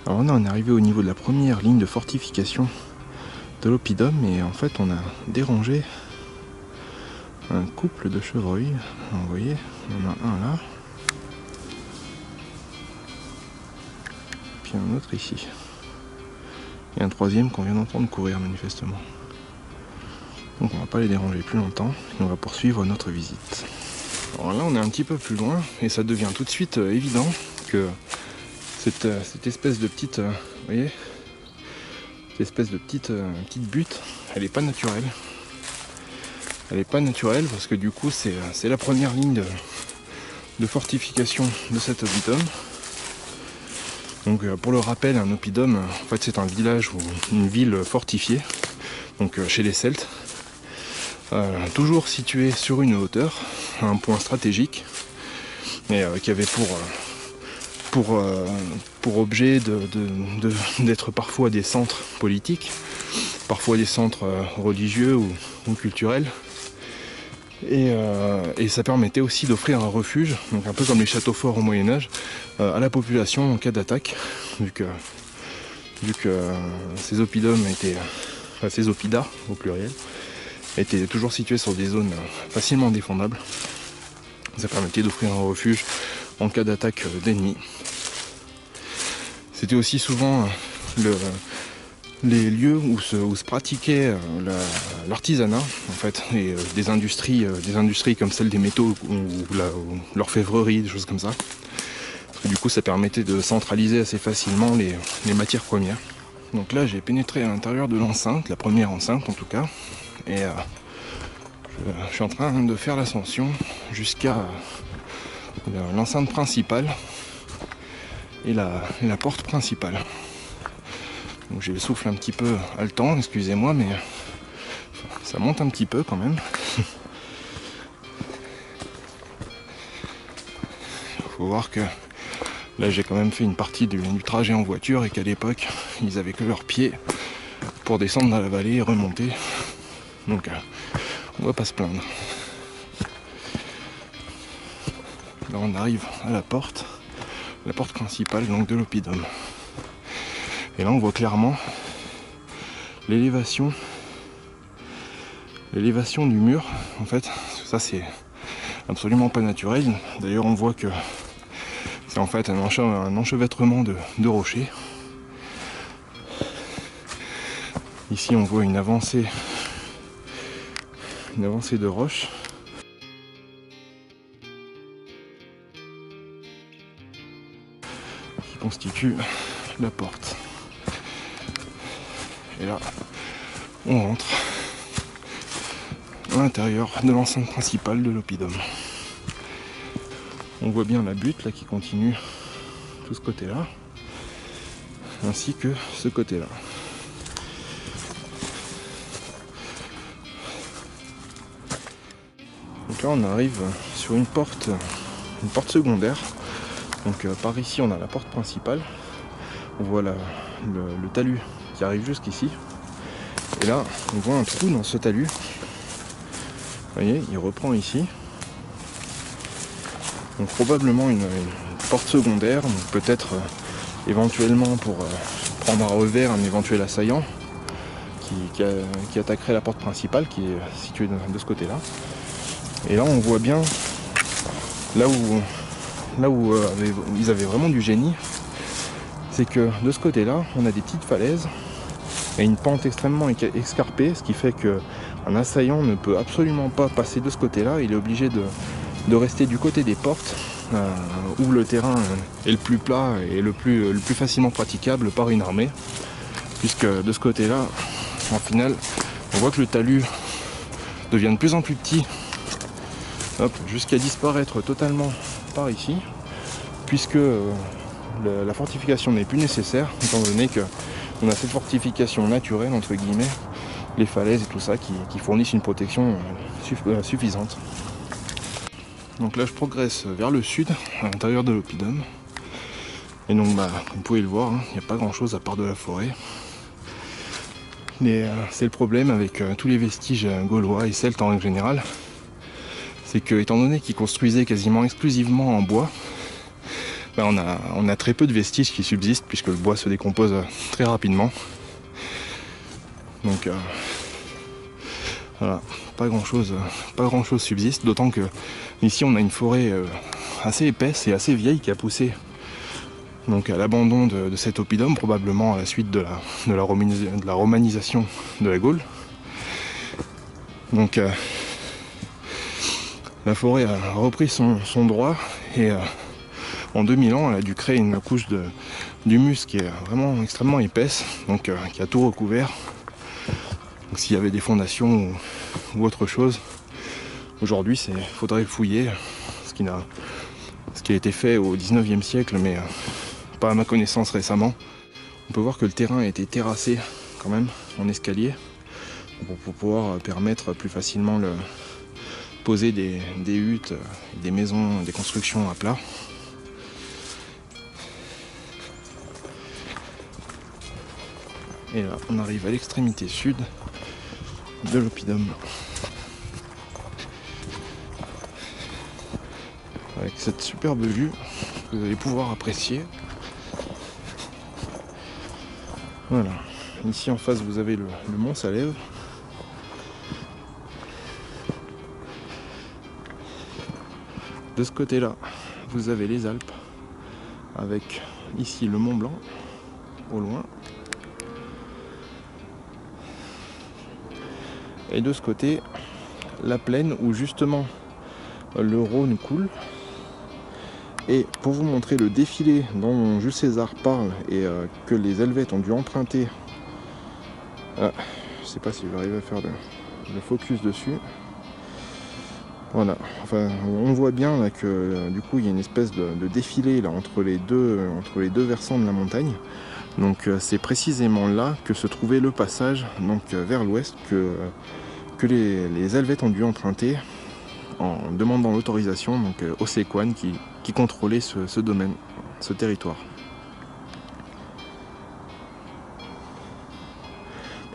Alors là on est arrivé au niveau de la première ligne de fortification de l'oppidum et en fait on a dérangé un couple de chevreuils. Alors, vous voyez, il y en a un là, puis un autre ici. Et un troisième qu'on vient d'entendre courir manifestement. Donc on va pas les déranger plus longtemps et on va poursuivre notre visite. Alors là on est un petit peu plus loin et ça devient tout de suite évident que cette espèce de petite, vous voyez, cette espèce de petite butte, elle est pas naturelle. Elle est pas naturelle parce que du coup c'est la première ligne de fortification de cet oppidum. Donc pour le rappel, un oppidum, en fait c'est un village ou une ville fortifiée, donc chez les Celtes, toujours situé sur une hauteur, à un point stratégique, et qui avait pour objet d'être parfois des centres politiques, parfois des centres religieux ou culturels. Et ça permettait aussi d'offrir un refuge, donc un peu comme les châteaux forts au Moyen-Âge, à la population en cas d'attaque, vu que ces oppidums étaient, enfin ces oppidas au pluriel, étaient toujours situés sur des zones facilement défendables. Ça permettait d'offrir un refuge en cas d'attaque d'ennemis. C'était aussi souvent les lieux où se pratiquait l'artisanat en fait, et des industries comme celle des métaux ou l'orfèvrerie, des choses comme ça. Parce que du coup ça permettait de centraliser assez facilement les matières premières. Donc là j'ai pénétré à l'intérieur de l'enceinte, la première enceinte en tout cas, et je suis en train de faire l'ascension jusqu'à l'enceinte principale et la porte principale. Donc j'ai le souffle un petit peu haletant, excusez-moi, mais ça monte un petit peu quand même. Il faut voir que là j'ai quand même fait une partie du trajet en voiture et qu'à l'époque ils avaient que leurs pieds pour descendre dans la vallée et remonter. Donc on va pas se plaindre. Là on arrive à la porte principale donc de l'oppidum. Et là on voit clairement l'élévation du mur. En fait, ça c'est absolument pas naturel. D'ailleurs on voit que c'est en fait un enchevêtrement de rochers. Ici on voit une avancée de roches. Qui constitue la porte. Et là, on rentre à l'intérieur de l'enceinte principale de l'oppidum. On voit bien la butte là qui continue tout ce côté-là, ainsi que ce côté-là. Donc là, on arrive sur une porte secondaire. Donc par ici, on a la porte principale. On voit le talus qui arrive jusqu'ici. Et là, on voit un trou dans ce talus. Vous voyez, il reprend ici. Donc probablement une porte secondaire, donc peut-être éventuellement pour prendre à revers un éventuel assaillant qui attaquerait la porte principale qui est située de ce côté-là. Et là, on voit bien là où ils avaient vraiment du génie, c'est que de ce côté-là, on a des petites falaises et une pente extrêmement escarpée, ce qui fait qu'un assaillant ne peut absolument pas passer de ce côté-là. Il est obligé de rester du côté des portes, où le terrain est le plus plat et le plus facilement praticable par une armée, puisque de ce côté-là, en final, on voit que le talus devient de plus en plus petit, jusqu'à disparaître totalement par ici, puisque la fortification n'est plus nécessaire, étant donné qu'on a cette fortification naturelle, entre guillemets, les falaises et tout ça, qui fournissent une protection suffisante. Donc là je progresse vers le sud, à l'intérieur de l'oppidum. Et donc comme vous pouvez le voir, il n'y a pas grand chose à part de la forêt. Mais c'est le problème avec tous les vestiges gaulois et celtes en règle générale. C'est que, étant donné qu'ils construisaient quasiment exclusivement en bois, on a très peu de vestiges qui subsistent puisque le bois se décompose très rapidement. Donc voilà, pas grand chose subsiste, d'autant que ici on a une forêt assez épaisse et assez vieille qui a poussé donc à l'abandon de cet oppidum, probablement à la suite de la romanisation de la Gaule. Donc la forêt a repris son droit et en 2000 ans elle a dû créer une couche d'humus qui est vraiment extrêmement épaisse, donc qui a tout recouvert. Donc s'il y avait des fondations ou autre chose, aujourd'hui il faudrait fouiller, ce qui a été fait au 19e siècle, mais pas à ma connaissance récemment. On peut voir que le terrain a été terrassé quand même en escalier pour pouvoir permettre plus facilement poser des huttes, des maisons, des constructions à plat. Et là on arrive à l'extrémité sud de l'oppidum, avec cette superbe vue que vous allez pouvoir apprécier. Voilà, ici en face vous avez le mont Salève. De ce côté là vous avez les Alpes, avec ici le Mont Blanc au loin. Et de ce côté, la plaine où justement le Rhône coule. Et pour vous montrer le défilé dont Jules César parle et que les Helvètes ont dû emprunter, je ne sais pas si je vais arriver à faire le focus dessus. Voilà, enfin, on voit bien là que du coup il y a une espèce de défilé là, entre les deux versants de la montagne. Donc c'est précisément là que se trouvait le passage donc, vers l'ouest que les Helvètes ont dû emprunter en demandant l'autorisation aux Séquanes qui contrôlaient ce domaine, ce territoire.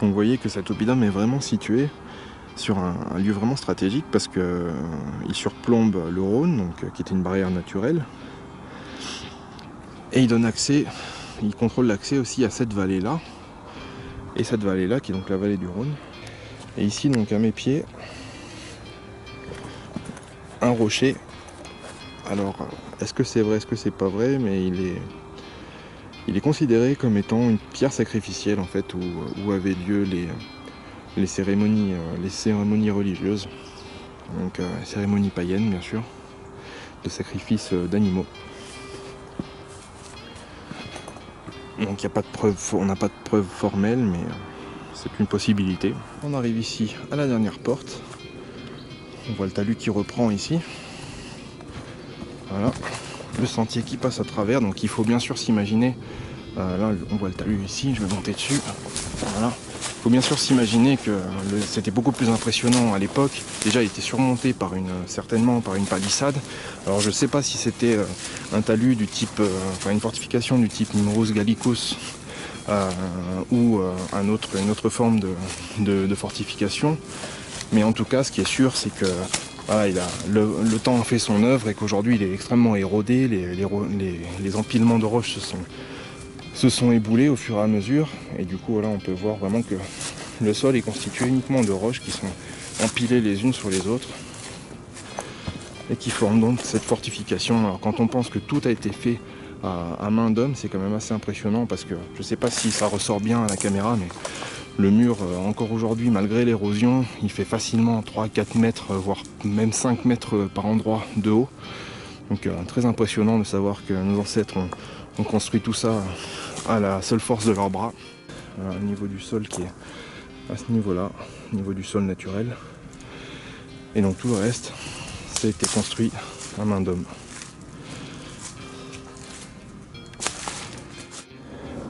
Donc vous voyez que cet oppidum est vraiment situé sur un lieu vraiment stratégique parce qu'il surplombe le Rhône, donc, qui était une barrière naturelle, et il contrôle l'accès aussi à cette vallée-là, et cette vallée-là qui est donc la vallée du Rhône. Et ici donc à mes pieds, un rocher. Alors est-ce que c'est vrai, est-ce que c'est pas vrai, mais il est considéré comme étant une pierre sacrificielle en fait, où avaient lieu les cérémonies religieuses, donc cérémonies païennes bien sûr, de sacrifice d'animaux. Donc il n'y a pas de preuve, on n'a pas de preuve formelle, mais c'est une possibilité. On arrive ici à la dernière porte. On voit le talus qui reprend ici. Voilà, le sentier qui passe à travers. Donc il faut bien sûr s'imaginer. Là on voit le talus ici, je vais monter dessus. Voilà. Il faut bien sûr s'imaginer que c'était beaucoup plus impressionnant à l'époque. Déjà il était surmonté certainement par une palissade. Alors je ne sais pas si c'était un talus du type, une fortification du type Nummerus Gallicus ou une autre forme de fortification. Mais en tout cas ce qui est sûr c'est que voilà, le temps a fait son œuvre et qu'aujourd'hui il est extrêmement érodé. Les empilements de roches se sont éboulés au fur et à mesure, et du coup là on peut voir vraiment que le sol est constitué uniquement de roches qui sont empilées les unes sur les autres et qui forment donc cette fortification. Alors quand on pense que tout a été fait à main d'homme, c'est quand même assez impressionnant, parce que je sais pas si ça ressort bien à la caméra, mais le mur encore aujourd'hui, malgré l'érosion, il fait facilement 3-4 mètres, voire même 5 mètres par endroit de haut. Donc très impressionnant de savoir que nos ancêtres ont construit tout ça à la seule force de leurs bras. Voilà, au niveau du sol qui est à ce niveau-là, au niveau du sol naturel. Et donc tout le reste, ça a été construit à main d'homme.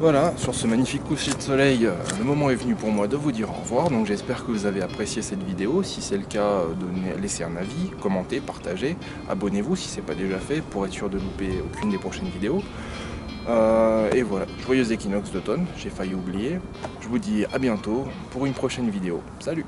Voilà, sur ce magnifique coucher de soleil, le moment est venu pour moi de vous dire au revoir. Donc j'espère que vous avez apprécié cette vidéo. Si c'est le cas, laissez un avis, commentez, partagez, abonnez-vous si ce n'est pas déjà fait pour être sûr de louper aucune des prochaines vidéos. Et voilà, joyeux équinoxe d'automne, j'ai failli oublier. Je vous dis à bientôt pour une prochaine vidéo. Salut!